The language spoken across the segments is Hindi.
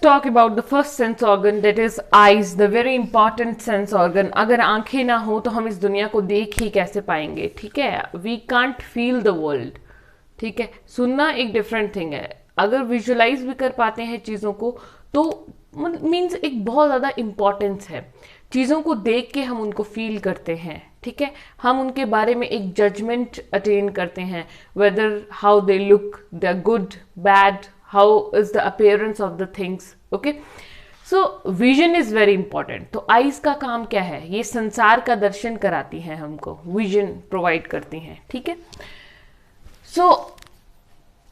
talk about the first sense organ, that is eyes, the very important sense organ. अगर आंखें ना हो तो हम इस दुनिया को देख ही कैसे पाएंगे, ठीक है? We can't feel the world, ठीक है? सुनना एक डिफरेंट थिंग है, अगर विजुअलाइज भी कर पाते हैं चीज़ों को तो मीन्स एक बहुत ज़्यादा इम्पॉर्टेंस है। चीज़ों को देख के हम उनको फील करते हैं, ठीक है? हम उनके बारे में एक जजमेंट अटेन करते हैं, whether how they look, they are good, bad, how is the appearance of the things, okay? So vision is very important. तो आईज का काम क्या है? ये संसार का दर्शन कराती हैं, हमको विजन प्रोवाइड करती हैं, ठीक है? सो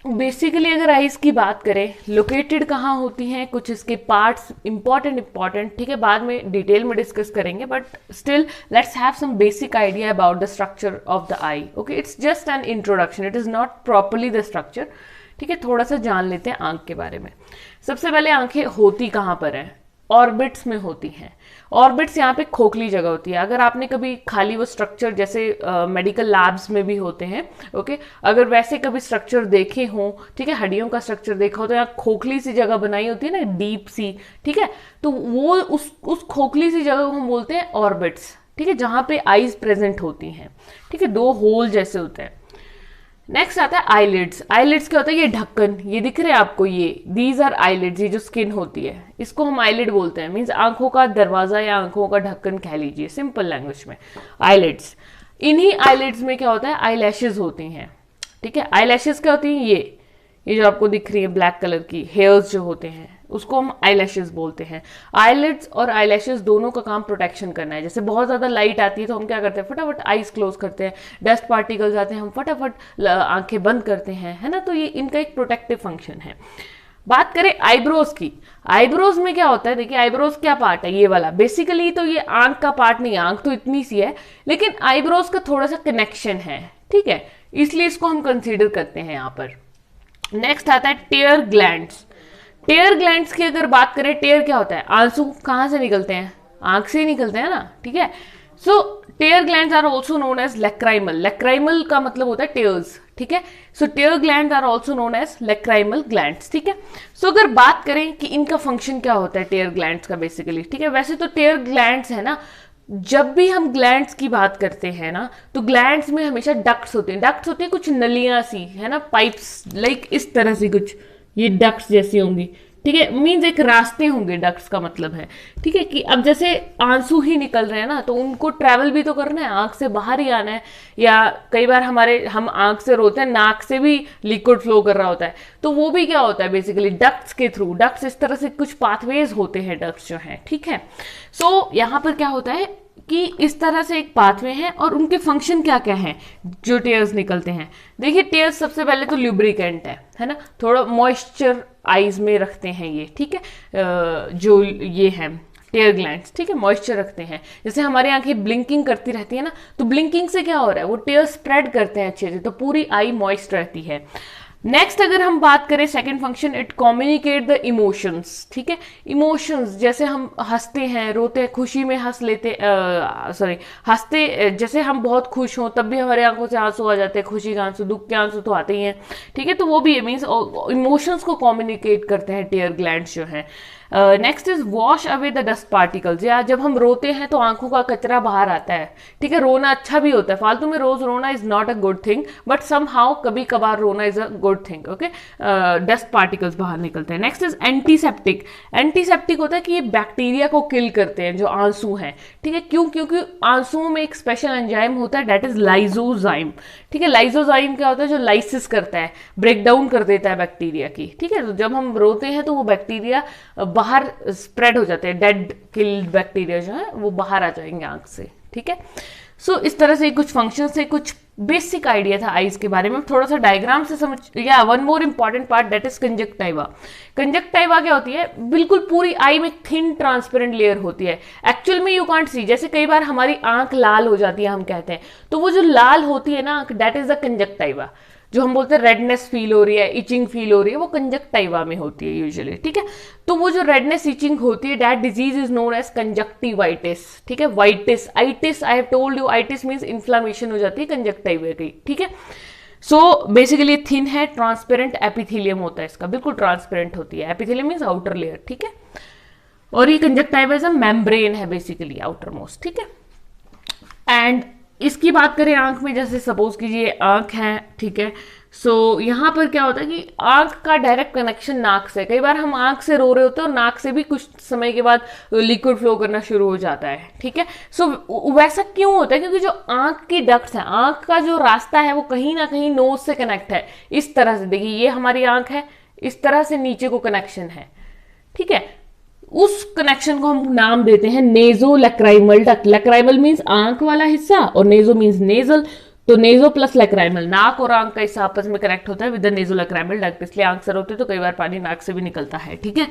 बेसिकली अगर आईज की बात करें, लोकेटेड कहाँ होती हैं, कुछ इसके पार्ट्स इंपॉर्टेंट, ठीक है? बाद में डिटेल में डिस्कस करेंगे, but still let's have some basic idea about the structure of the eye, okay? It's just an introduction, it is not properly the structure, ठीक है? थोड़ा सा जान लेते हैं आंख के बारे में। सबसे पहले आंखें होती कहाँ पर हैं? ऑर्बिट्स में होती हैं। ऑर्बिट्स यहाँ पे खोखली जगह होती है। अगर आपने कभी खाली वो स्ट्रक्चर जैसे मेडिकल लैब्स में भी होते हैं, ओके, अगर वैसे कभी स्ट्रक्चर देखे हों, ठीक है, हड्डियों का स्ट्रक्चर देखा हो तो यहाँ खोखली सी जगह बनाई होती है ना, डीप सी, ठीक है? तो वो उस खोखली सी जगह को हम बोलते हैं ऑर्बिट्स, ठीक है, जहाँ पे आईज प्रेजेंट होती हैं, ठीक है? दो होल जैसे होते हैं। नेक्स्ट आता है आईलिड्स। आईलिड्स क्या होता है? ये ढक्कन, ये दिख रहे हैं आपको, ये दीज आर आईलिड्स, ये जो स्किन होती है इसको हम आईलिड बोलते हैं, मीन्स आंखों का दरवाजा या आंखों का ढक्कन कह लीजिए सिंपल लैंग्वेज में, आईलिड्स। इन्हीं आईलिड्स में क्या होता है? आईलैशेस होती हैं, ठीक है? आईलैशेस क्या होती हैं? ये जो आपको दिख रही है ब्लैक कलर की हेयर्स जो होते हैं उसको हम आईलैशेस बोलते हैं। आईलिड्स और आईलैशेस दोनों का काम प्रोटेक्शन करना है। जैसे बहुत ज़्यादा लाइट आती है तो हम क्या करते हैं? फटाफट आईज क्लोज करते हैं, डस्ट पार्टिकल्स आते हैं हम फटाफट आंखें बंद करते हैं, है ना? तो ये इनका एक प्रोटेक्टिव फंक्शन है। बात करें आईब्रोज की, आईब्रोज में क्या होता है? देखिए आईब्रोज क्या पार्ट है? ये वाला बेसिकली तो ये आंख का पार्ट नहीं है, आंख तो इतनी सी है, लेकिन आईब्रोज का थोड़ा सा कनेक्शन है, ठीक है? इसलिए इसको हम कंसिडर करते हैं यहाँ पर। नेक्स्ट आता है टेयर ग्लैंड्स। टेयर ग्लैंड्स की अगर बात करें, टेयर क्या होता है? आंसू कहाँ से निकलते हैं? आंख से ही निकलते हैं ना, ठीक है? So tear glands are also known as lacrimal. Lacrimal का मतलब होता है टेयर्स, ठीक है? So tear glands are also known as lacrimal glands, ठीक है? सो अगर बात करें कि इनका फंक्शन क्या होता है टेयर ग्लैंड्स का बेसिकली, ठीक है? वैसे तो टेयर ग्लैंड्स है ना, जब भी हम ग्लैंड्स की बात करते हैं ना तो ग्लैंड्स में हमेशा डक्ट्स होते हैं। डक्ट्स होती है कुछ नलियां सी, है ना, पाइप्स लाइक इस तरह से कुछ, ये डक्ट्स जैसी होंगी, ठीक है? मीन्स एक रास्ते होंगे, डक्ट्स का मतलब है, ठीक है? कि अब जैसे आंसू ही निकल रहे हैं ना तो उनको ट्रैवल भी तो करना है, आंख से बाहर ही आना है, या कई बार हम आंख से रोते हैं, नाक से भी लिक्विड फ्लो कर रहा होता है, तो वो भी क्या होता है बेसिकली डक्ट्स के थ्रू। डक्ट्स इस तरह से कुछ पाथवेज होते हैं डक्ट्स जो हैं, ठीक है? सो यहाँ पर क्या होता है कि इस तरह से एक पाथवे है और उनके फंक्शन क्या क्या हैं जो टेयर्स निकलते हैं। देखिए टेयर्स सबसे पहले तो ल्यूब्रिकेंट है ना, थोड़ा मॉइस्चर आईज में रखते हैं ये, ठीक है? जो ये है टेयर ग्लैंड्स, ठीक है, मॉइस्चर रखते हैं। जैसे हमारी आंखें ब्लिंकिंग करती रहती है ना, तो ब्लिंकिंग से क्या हो रहा है? वो टेयर स्प्रेड करते हैं अच्छे से, तो पूरी आई मॉइस्ट रहती है। नेक्स्ट अगर हम बात करें second function, it communicate the emotions, ठीक है? इमोशंस जैसे हम हंसते हैं, रोते हैं, खुशी में हंस लेते, हंसते, जैसे हम बहुत खुश हों तब भी हमारे आंखों से आंसू आ जाते हैं, खुशी के आंसू, दुख के आंसू तो आते ही हैं, ठीक है? तो वो भी मीन्स इमोशंस को कम्युनिकेट करते हैं टेयर ग्लैंड्स जो हैं। Next is wash away the dust particles, या जब हम रोते हैं तो आंखों का कचरा बाहर आता है, ठीक है? रोना अच्छा भी होता है, फालतू में रोज रोना is not a good thing, but somehow कभी कभार रोना is a good thing, okay? Dust particles बाहर निकलते हैं। Next is antiseptic. एंटीसेप्टिक होता है कि ये बैक्टीरिया को किल करते हैं जो आंसू हैं, ठीक है? क्यों? क्योंकि आंसुओं में एक स्पेशल एंजाइम होता है, दैट इज लाइजोजाइम, ठीक है? लाइजोजाइम क्या होता है? जो लाइसिस करता है, ब्रेक डाउन कर देता है बैक्टीरिया की, ठीक है? तो जब हम रोते हैं तो वो बैक्टीरिया बाहर स्प्रेड हो जाते हैं, डेड किल्ड बैक्टीरिया जो है वो बाहर आ जाएंगे आंख से, ठीक है? सो इस तरह से कुछ फंक्शन से कुछ बेसिक आइडिया था आईज के बारे में। थोड़ा सा डायग्राम से समझ, या one more important part that is conjunctiva. Conjunctiva क्या होती है? बिल्कुल पूरी आई में थिन ट्रांसपेरेंट लेयर होती है, एक्चुअल में यू कांट सी। जैसे कई बार हमारी आंख लाल हो जाती है हम कहते हैं, तो वो जो लाल होती है ना आंख, दैट इज द कंजक्टाइवा। जो हम बोलते हैं रेडनेस फील हो रही है, इचिंग फील हो रही है, वो कंजक्टाइवा में होती है यूजुअली, ठीक है? तो वो जो रेडनेस इचिंग होती है, that disease is known as conjunctivitis, ठीक है? Vitis, itis, I have told you, itis means inflammation हो जाती है कंजक्टिवा की, ठीक है? सो बेसिकली थिन है, ट्रांसपेरेंट एपिथेलियम होता है इसका, बिल्कुल ट्रांसपेरेंट होती है। एपिथेलियम मीन्स आउटर लेयर, ठीक है। और ये कंजक्टिवा मेम्ब्रेन है बेसिकली, आउटर मोस्ट, ठीक है। एंड इसकी बात करें आंख में, जैसे सपोज कीजिए आंख है, ठीक है। सो यहाँ पर क्या होता है कि आंख का डायरेक्ट कनेक्शन नाक से, कई बार हम आंख से रो रहे होते हैं और नाक से भी कुछ समय के बाद लिक्विड फ्लो करना शुरू हो जाता है, ठीक है। सो वैसा क्यों होता है? क्योंकि जो आंख की डक्ट्स है, आंख का जो रास्ता है वो कहीं ना कहीं नोज से कनेक्ट है। इस तरह से देखिए, ये हमारी आंख है, इस तरह से नीचे को कनेक्शन है, ठीक है। उस कनेक्शन को हम नाम देते हैं नेजो लैक्राइमल डक्ट। लैक्राइमल मीन्स आंख वाला हिस्सा और नेजो मीन्स नेजल, तो नेजो प्लस लैक्राइमल, नाक और आंख का हिस्सा आपस में कनेक्ट होता है विद द नेजो लैक्राइमल डक्ट, इसलिए आंख से रोते तो कई बार पानी नाक से भी निकलता है, ठीक है।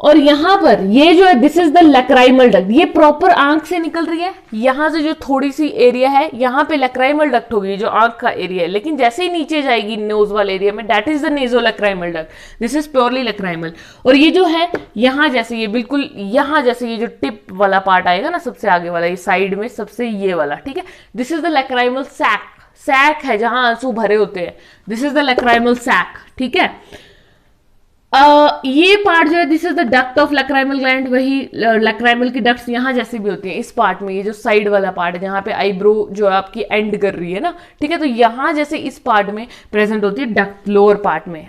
और यहां पर ये जो है this is the lacrimal duct, ये प्रॉपर आंख से निकल रही है। यहां से जो थोड़ी सी एरिया है यहां पे लैक्राइमल डक्ट होगी, जो आंख का एरिया है, लेकिन जैसे ही नीचे जाएगी नोज वाले एरिया में, that is the नेजो lacrimal duct, this is purely lacrimal. और ये जो है यहां जैसे, ये बिल्कुल यहां जैसे ये जो टिप वाला पार्ट आएगा ना, सबसे आगे वाला, ये साइड में सबसे ये वाला, ठीक है, this is the lacrimal sac. Sac है जहां आंसू भरे होते हैं, this is the lacrimal sac, ठीक है। ये पार्ट जो है this is the duct of lacrimal gland, वही लैक्राइमल की डक्ट्स यहाँ जैसे भी होती है। इस पार्ट में, ये जो साइड वाला पार्ट है जहाँ पे आईब्रो जो आपकी एंड कर रही है ना, ठीक है, तो यहाँ जैसे इस पार्ट में प्रेजेंट होती है डक्ट, लोअर पार्ट में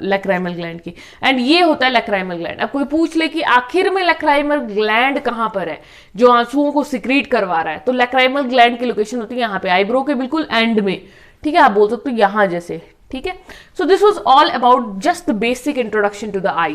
लैक्राइमल ग्लैंड की, एंड ये होता है लैक्राइमल ग्लैंड। अब कोई पूछ ले कि आखिर में लैक्राइमल ग्लैंड कहाँ पर है जो आंसुओं को सिक्रीट करवा रहा है, तो लैक्राइमल ग्लैंड की लोकेशन होती है यहाँ पे, आईब्रो के बिल्कुल एंड में, ठीक है, आप बोल सकते हो यहाँ जैसे, ठीक है। So this was all about just the basic introduction to the I.